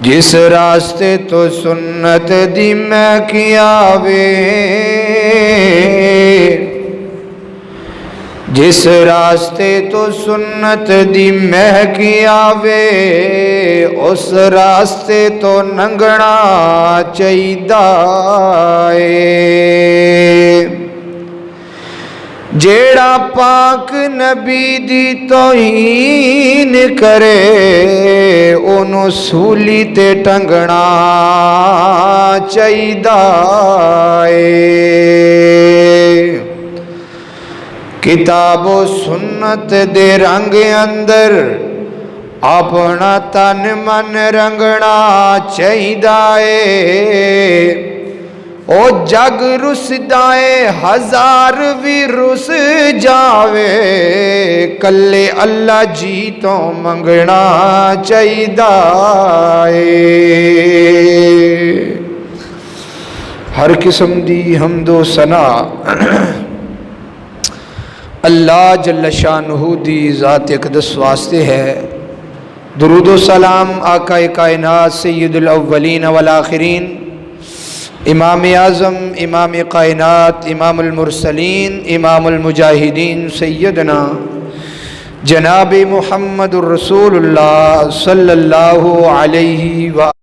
جس راستے تو سنت دی مہک آوے، جس راستے تو سنت دی مہک آوے، اس راستے تو لنگنا چاہیدا ہے۔ جیڑا پاک نبی دی توہین کرے، انہوں سولی تے ٹنگنا چاہیدا ہے۔ کتاب و سنت دے رنگ اندر اپنا تن من رنگنا چاہیدا ہے۔ او جگ رسدائے ہزار بھی رس جاوے، کلے اللہ جی تو منگنا چاہیدا ہے۔ ہر قسم دی حمد و ثنا اللہ جل شانہ دی ذات اقدس واسطے ہے۔ درود و سلام آقا کائنات سید الاولین والآخرین، امام اعظم، امام کائنات، امام المرسلین، امام المجاہدین، سیدنا جناب محمد الرسول اللہ صلی اللہ علیہ وآلہ